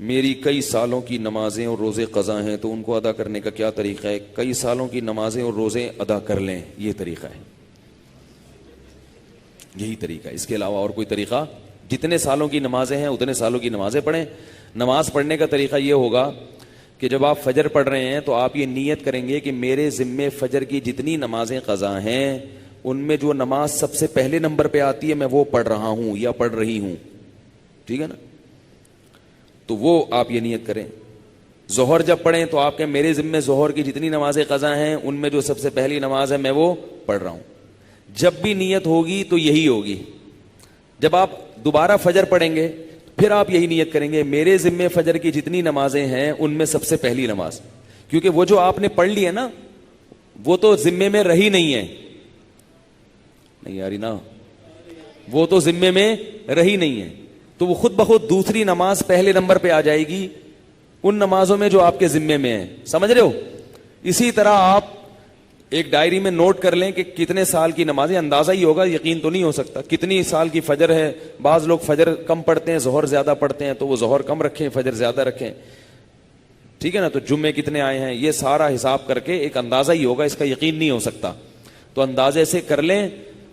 میری کئی سالوں کی نمازیں اور روزے قضا ہیں تو ان کو ادا کرنے کا کیا طریقہ ہے؟ کئی سالوں کی نمازیں اور روزے ادا کر لیں، یہ طریقہ ہے، یہی طریقہ ہے، اس کے علاوہ اور کوئی طریقہ؟ جتنے سالوں کی نمازیں ہیں اتنے سالوں کی نمازیں پڑھیں۔ نماز پڑھنے کا طریقہ یہ ہوگا کہ جب آپ فجر پڑھ رہے ہیں تو آپ یہ نیت کریں گے کہ میرے ذمے فجر کی جتنی نمازیں قضا ہیں ان میں جو نماز سب سے پہلے نمبر پہ آتی ہے میں وہ پڑھ رہا ہوں یا پڑھ رہی ہوں، ٹھیک ہے نا؟ تو وہ آپ یہ نیت کریں۔ ظہر جب پڑھیں تو آپ کہیں میرے ذمے ظہر کی جتنی نمازیں قضا ہیں ان میں جو سب سے پہلی نماز ہے میں وہ پڑھ رہا ہوں۔ جب بھی نیت ہوگی تو یہی ہوگی۔ جب آپ دوبارہ فجر پڑھیں گے پھر آپ یہی نیت کریں گے میرے ذمے فجر کی جتنی نمازیں ہیں ان میں سب سے پہلی نماز، کیونکہ وہ جو آپ نے پڑھ لی ہے نا وہ تو ذمے میں رہی نہیں ہے، نہیں یاری نا، وہ تو ذمے میں رہی نہیں ہے، تو وہ خود بخود دوسری نماز پہلے نمبر پہ آ جائے گی ان نمازوں میں جو آپ کے ذمے میں ہیں، سمجھ رہے ہو؟ اسی طرح آپ ایک ڈائری میں نوٹ کر لیں کہ کتنے سال کی نمازیں، اندازہ ہی ہوگا، یقین تو نہیں ہو سکتا، کتنی سال کی فجر ہے۔ بعض لوگ فجر کم پڑھتے ہیں ظہر زیادہ پڑھتے ہیں تو وہ ظہر کم رکھیں فجر زیادہ رکھیں، ٹھیک ہے نا؟ تو جمعے کتنے آئے ہیں یہ سارا حساب کر کے ایک اندازہ ہی ہوگا، اس کا یقین نہیں ہو سکتا، تو اندازے سے کر لیں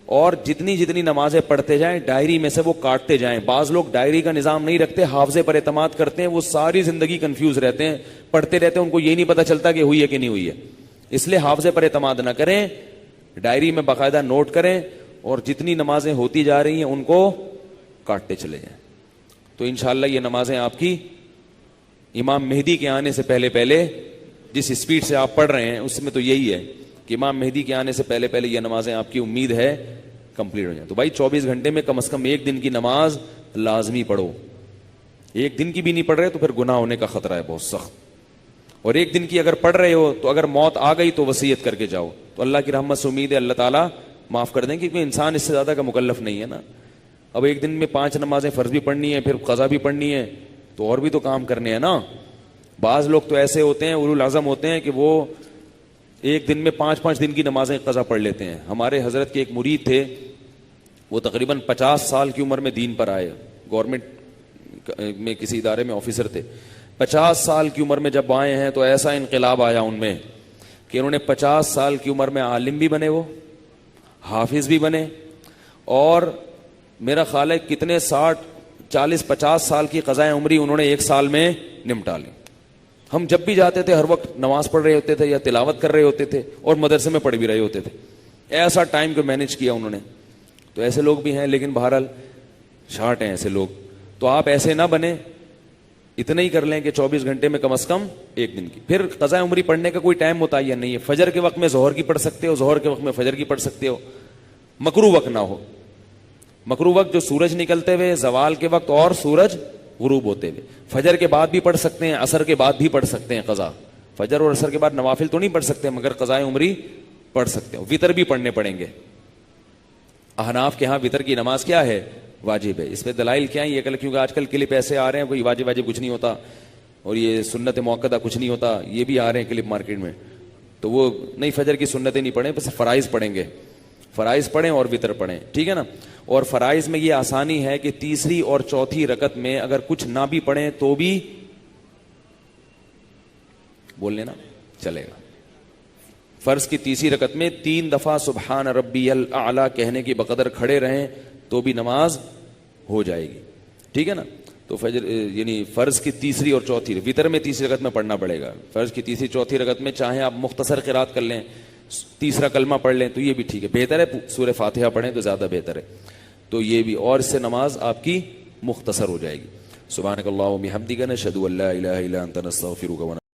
اور جتنی جتنی نمازیں پڑھتے جائیں ڈائری میں سے وہ کاٹتے جائیں۔ بعض لوگ ڈائری کا نظام نہیں رکھتے، حافظے پر اعتماد کرتے ہیں، وہ ساری زندگی کنفیوز رہتے ہیں، پڑھتے رہتے ہیں، ان کو یہ نہیں پتا چلتا کہ ہوئی ہے کہ نہیں ہوئی ہے۔ اس لیے حافظے پر اعتماد نہ کریں، ڈائری میں باقاعدہ نوٹ کریں اور جتنی نمازیں ہوتی جا رہی ہیں ان کو کاٹتے چلے جائیں، تو انشاءاللہ یہ نمازیں آپ کی امام مہدی کے آنے سے پہلے پہلے، جس اسپیڈ سے آپ پڑھ رہے ہیں اس میں تو یہی ہے کہ امام مہدی کے آنے سے پہلے پہلے یہ نمازیں آپ کی امید ہے کمپلیٹ ہو جائیں۔ تو بھائی 24 گھنٹے میں کم از کم ایک دن کی نماز لازمی پڑھو، ایک دن کی بھی نہیں پڑھ رہے تو پھر گناہ ہونے کا خطرہ ہے بہت سخت، اور ایک دن کی اگر پڑھ رہے ہو تو اگر موت آ گئی تو وصیت کر کے جاؤ، تو اللہ کی رحمت سے امید ہے اللہ تعالیٰ معاف کر دیں، کیونکہ انسان اس سے زیادہ کا مکلف نہیں ہے نا۔ اب ایک دن میں 5 نمازیں فرض بھی پڑھنی ہے، پھر قضا بھی پڑھنی ہے، تو اور بھی تو کام کرنے ہیں نا۔ بعض لوگ تو ایسے ہوتے ہیں اولو العزم ہوتے ہیں کہ وہ ایک دن میں 5 دن کی نمازیں قضا پڑھ لیتے ہیں۔ ہمارے حضرت کے ایک مرید تھے، وہ تقریباً 50 سال کی عمر میں دین پر آئے، گورنمنٹ میں کسی ادارے میں آفیسر تھے۔ 50 سال کی عمر میں جب آئے ہیں تو ایسا انقلاب آیا ان میں کہ انہوں نے 50 سال کی عمر میں عالم بھی بنے، وہ حافظ بھی بنے، اور میرا خیال ہے کتنے 40-50 سال کی قضائے عمری انہوں نے ایک سال میں نمٹا لی۔ ہم جب بھی جاتے تھے ہر وقت نماز پڑھ رہے ہوتے تھے یا تلاوت کر رہے ہوتے تھے اور مدرسے میں پڑھ بھی رہے ہوتے تھے، ایسا ٹائم کو مینج کیا انہوں نے۔ تو ایسے لوگ بھی ہیں، لیکن بہرحال شارٹ ہیں ایسے لوگ، تو آپ ایسے نہ بنیں، اتنا ہی کر لیں کہ 24 گھنٹے میں کم از کم ایک دن کی۔ پھر قضاء عمری پڑھنے کا کوئی ٹائم متعین نہیں ہے، فجر کے وقت میں ظہر کی پڑھ سکتے ہو، ظہر کے وقت میں فجر کی پڑھ سکتے ہو، مکروہ وقت نہ ہو۔ مکروہ وقت جو سورج نکلتے ہوئے، زوال کے وقت اور سورج غروب ہوتے ہوئے، فجر کے بعد بھی پڑھ سکتے ہیں، عصر کے بعد بھی پڑھ سکتے ہیں قضا۔ فجر اور عصر کے بعد نوافل تو نہیں پڑھ سکتے مگر قضاء عمری پڑھ سکتے ہو۔ وطر بھی پڑھنے پڑیں گے، احناف کے ہاں وطر کی نماز کیا ہے؟ واجب ہے۔ اس پہ دلائل کیا ہے؟ یہ کیونکہ آج کل کلپ ایسے آ رہے ہیں کوئی واجب کچھ نہیں ہوتا اور یہ سنت موقدہ کچھ نہیں ہوتا، یہ بھی آ رہے ہیں کلپ مارکیٹ میں، تو وہ نہیں، فجر کی سنتیں نہیں پڑھیں، بس فرائض پڑھیں گے، فرائض پڑھیں اور وطر پڑھیں، ٹھیک ہے نا؟ اور فرائض میں یہ آسانی ہے کہ تیسری اور چوتھی رکعت میں اگر کچھ نہ بھی پڑھیں تو بھی بول لینا چلے گا۔ فرض کی تیسری رکعت میں 3 دفعہ سبحان ربی الاعلی کہنے کی بقدر کھڑے رہیں تو بھی نماز ہو جائے گی، ٹھیک ہے نا؟ تو فجر یعنی فرض کی تیسری اور چوتھی، وطر میں تیسری رکعت میں پڑھنا پڑے گا، فرض کی تیسری چوتھی رکعت میں چاہیں آپ مختصر قرات کر لیں، تیسرا کلمہ پڑھ لیں تو یہ بھی ٹھیک ہے، بہتر ہے سورہ فاتحہ پڑھیں تو زیادہ بہتر ہے، تو یہ بھی، اور اس سے نماز آپ کی مختصر ہو جائے گی۔ سبحانک اللہم و بحمدک، نشہد ان لا الہ الا انت، نستغفرک و